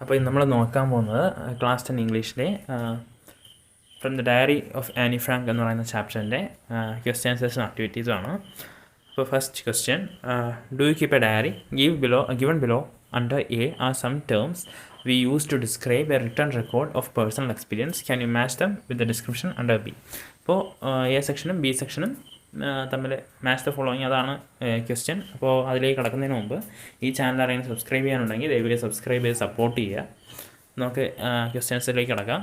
അപ്പോൾ ഇന്ന് നമ്മൾ നോക്കാൻ പോകുന്നത് ക്ലാസ് 10 ഇംഗ്ലീഷിലെ from the diary of Anne Frank എന്ന് പറയുന്ന ചാപ്റ്ററിൻ്റെ ക്വസ്റ്റ്യൻസേഴ്സും ആക്ടിവിറ്റീസുമാണ്. അപ്പോൾ first question, do you keep a diary? Given below under A are some terms we use to describe a written record of personal experience. Can you match them with the description under B? അപ്പോൾ A സെക്ഷനും B സെക്ഷനും തമ്മിൽ match the following, അതാണ് question. അപ്പോൾ അതിലേക്ക് കടക്കുന്നതിന് മുമ്പ് ഈ ചാനൽ അറിയാൻ സബ്സ്ക്രൈബ് ചെയ്യാനുണ്ടെങ്കിൽ ദയവായി സബ്സ്ക്രൈബ് ചെയ്ത് സപ്പോർട്ട് ചെയ്യുക. നമുക്ക് ക്വസ്റ്റ്യൻസിലേക്ക് കടക്കാം.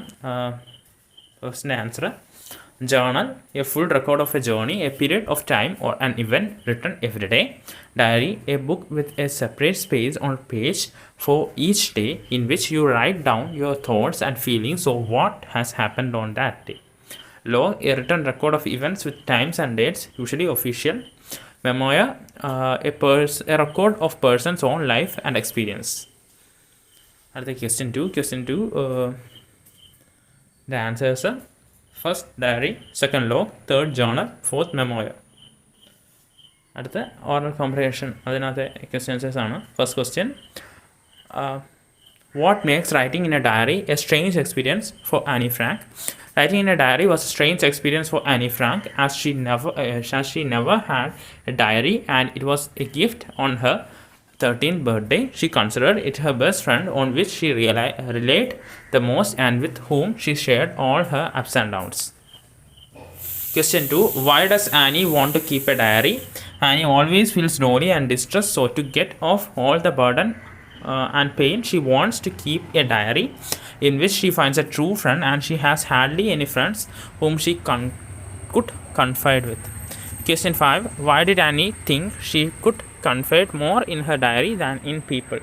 ഫസ്റ്റിൻ്റെ answer: journal, a full record of a journey, a period of time or an event written every day. Diary, a book with a separate space on page for each day in which you write down your thoughts and feelings of what has happened on that day. Log, a written record of events with times and dates, usually official. Memoir, a record of person's own life and experience. Question 2, the answers are: first diary, second log, third journal, fourth memoir. അടുത്ത oral comprehension, അതിനകത്തെ questions ആണ്. First question, what makes writing in a diary a strange experience for Anne Frank? Writing in a diary was a strange experience for Annie Frank, as she never had a diary, and it was a gift on her 13th birthday. She considered it her best friend, on which she relied the most and with whom she shared all her ups and downs. Question 2, why does Annie want to keep a diary? Annie always feels lonely and distressed, so to get off all the burden and pain, she wants to keep a diary in which she finds a true friend, and she has hardly any friends whom she could confide with. Question 5, why did Annie think she could confide more in her diary than in people?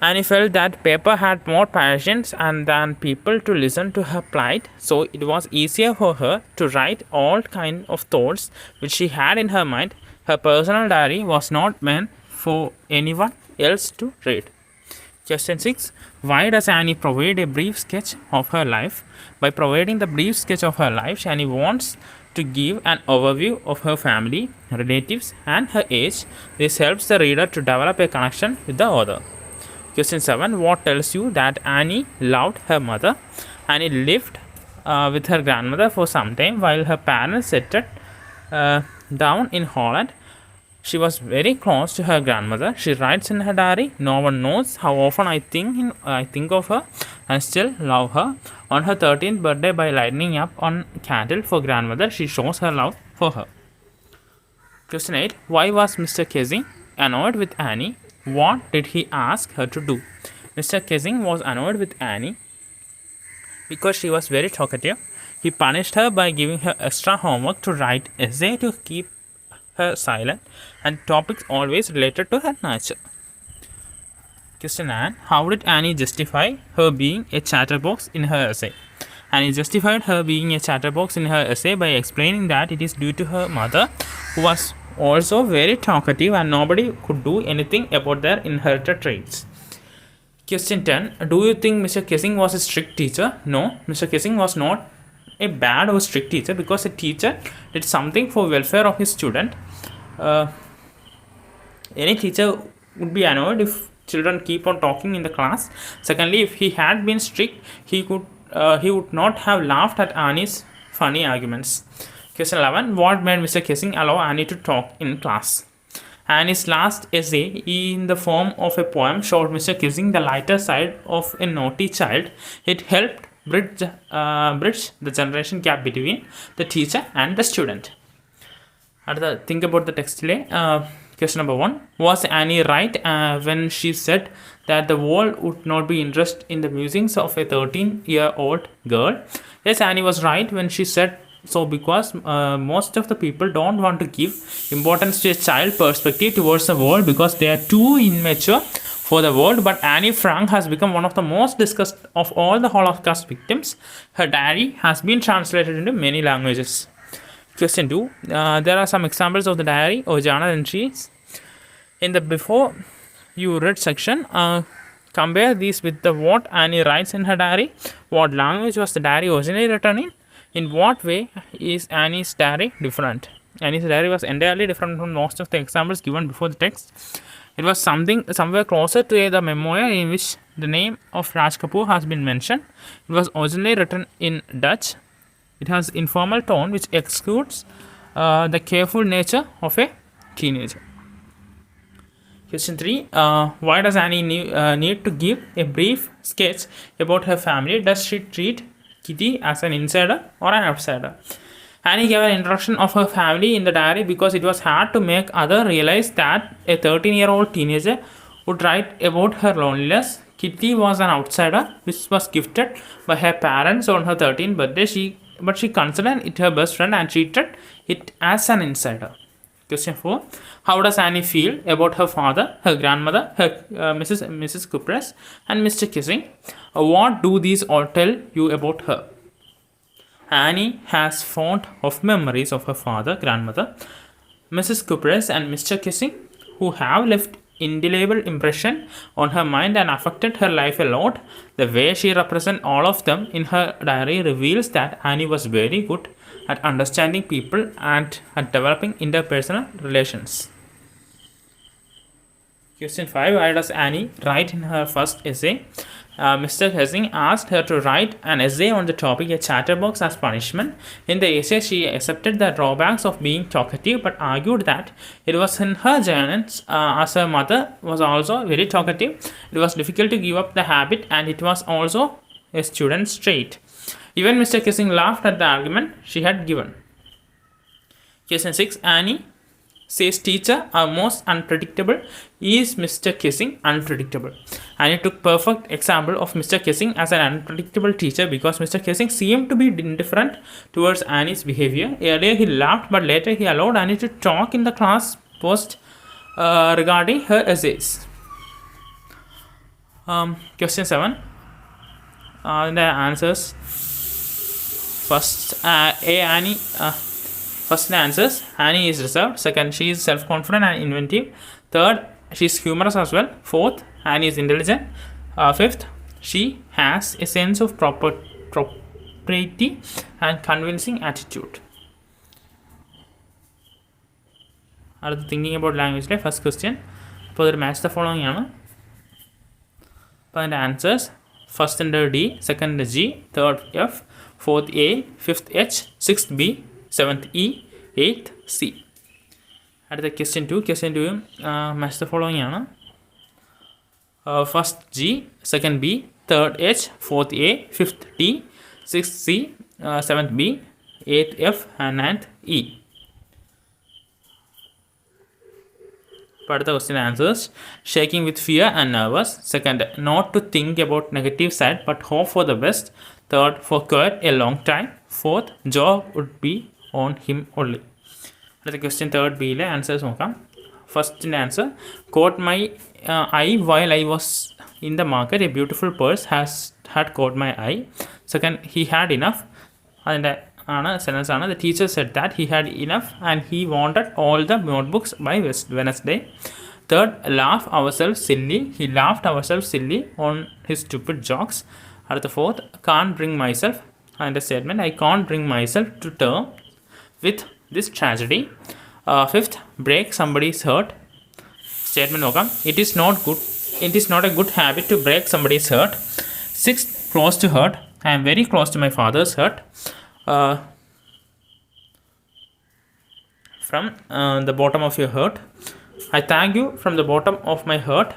Annie felt that paper had more patience and than people to listen to her plight, so it was easier for her to write all kind of thoughts which she had in her mind. Her personal diary was not meant for anyone else to read. Question 6, why does Annie provide a brief sketch of her life? By providing the brief sketch of her life, Annie wants to give an overview of her family, relatives, and her age. This helps the reader to develop a connection with the author. Question 7, what tells you that Annie loved her mother? Annie lived with her grandmother for some time while her parents settled down in Holland. She was very close to her grandmother. She writes in her diary, no one knows how often I think of her and still love her. On her 13th birthday, by lighting up on candle for grandmother, she shows her love for her. Question 8, why was Mr. Kissing annoyed with Annie? What did he ask her to do? Mr. Kissing was annoyed with Annie because she was very talkative. He punished her by giving her extra homework to write essay to keep her silent, and topics always related to her nature. Question 9, how did Annie justify her being a chatterbox in her essay? Annie justified her being a chatterbox in her essay by explaining that it is due to her mother, who was also very talkative and nobody could do anything about their inherited traits. Question 10, do you think Mr. Kissing was a strict teacher? No, Mr. Kissing was not a bad or strict teacher, because a teacher did something for welfare of his student. Any teacher would be annoyed if children keep on talking in the class. Secondly, if he had been strict, he would not have laughed at Annie's funny arguments. Question 11, what made Mr. Kissing allow Annie to talk in class? Annie's last essay in the form of a poem showed Mr. Kissing the lighter side of a naughty child. It helped bridge the generation gap between the teacher and the student. Think about the text. Question number 1, was Annie right when she said that the world would not be interested in the musings of a 13-year-old girl? Yes, Annie was right when she said so, because most of the people don't want to give importance to a child perspective towards the world because they are too immature for the world. But Annie Frank has become one of the most discussed of all the Holocaust victims. Her diary has been translated into many languages. Question 2, there are some examples of the diary or journal entries in the before you read section. Compare these with what Annie writes in her diary. What language was the diary originally written in? In what way is Annie's diary different? Annie's diary was entirely different from most of the examples given before the text. It was somewhere closer to the memorial in which the name of Raj Kapoor has been mentioned. It was originally written in Dutch. It has informal tone which excludes the careful nature of a teenager. Question 3. Why does Annie need to give a brief sketch about her family? Does she treat Kitty as an insider or an outsider? Annie gave an introduction of her family in the diary because it was hard to make others realize that a 13-year-old teenager would write about her loneliness. Kitty was an outsider which was gifted by her parents on her 13th birthday, but she considered it her best friend and treated it as an insider. Question 4. How does Annie feel about her father, her grandmother, her Mrs. Kupres, and Mr. Kissing? What do these all tell you about her? Annie has fond of memories of her father, grandmother, Mrs. Kupres, and Mr. Kissing, who have left indelible impression on her mind and affected her life a lot. The way she represents all of them in her diary reveals that Annie was very good at understanding people and at developing interpersonal relations. Question 5. Why does Annie write in her first essay? Mr. Hessing asked her to write an essay on the topic a chatterbox as punishment. In the essay, she accepted the drawbacks of being talkative but argued that it was in her genes, as her mother was also very talkative. It was difficult to give up the habit, and it was also a student's trait. Even Mr. Kissing laughed at the argument she had given. Question 6. Annie says teacher are most unpredictable. Is Mr. Kissing unpredictable? Annie took perfect example of Mr. Kissing as an unpredictable teacher because Mr. Kissing seemed to be indifferent towards Annie's behavior. Earlier he laughed, but later he allowed Annie to talk in the class post regarding her essays. Question 7. The answers. First, Annie. First answers, Annie is reserved. Second, she is self-confident and inventive. Third, she is humorous as well. Fourth, Annie is intelligent. Fifth, she has a sense of propriety and convincing attitude. അടുത്ത thinking about ലാംഗ്വേജിലെ first question. അപ്പോൾ അതൊരു match the following ആണ്. അപ്പോൾ അതിൻ്റെ answers ഫസ്റ്റിൻ്റെ D, second G, third F, fourth A, fifth H, sixth B, 7th E, 8th C. അടുത്ത question 2. Question 2 match the following ആണ്. First G, second B, third H, fourth A, fifth T, sixth C, 7th B, 8th F, and 9th E. അടുത്ത question answers. Shaking with fear and nervous. Second, not to think about negative side but hope for the best. Third, for quite a long time. Fourth, job would be on him only. അടുത്ത question third ബിയിലെ answers നോക്കാം. ഫസ്റ്റിൻ്റെ answer, caught my eye while I was in the market. A beautiful purse had caught my eye. Second, he had enough. അതിൻ്റെ sentence ആണ്. The teacher said that he had enough and he wanted all the notebooks by Wednesday. Third, laugh ourselves silly. He laughed ourselves silly on his stupid jokes. അടുത്ത fourth, can't bring myself. അതിൻ്റെ statement, I can't bring myself to term with this tragedy. Fifth, break somebody's heart. Statement നോക്കാം. It is not a good habit to break somebody's heart. Sixth, close to hurt. I am very close to my father's hurt. From the bottom of your heart. I thank you from the bottom of my heart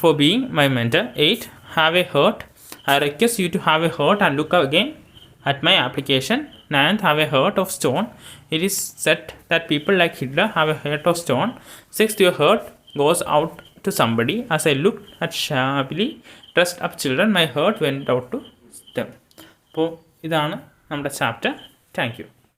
for being my mentor. 8, have a heart. I request you to have a heart and look again at my application. 9th, have a heart of stone. It is said that people like Hitler have a heart of stone. 6th, your heart goes out to somebody. As I looked at shabbily dressed up children, my heart went out to them. അപ്പോൾ ഇതാണ് നമ്മുടെ chapter. Thank you.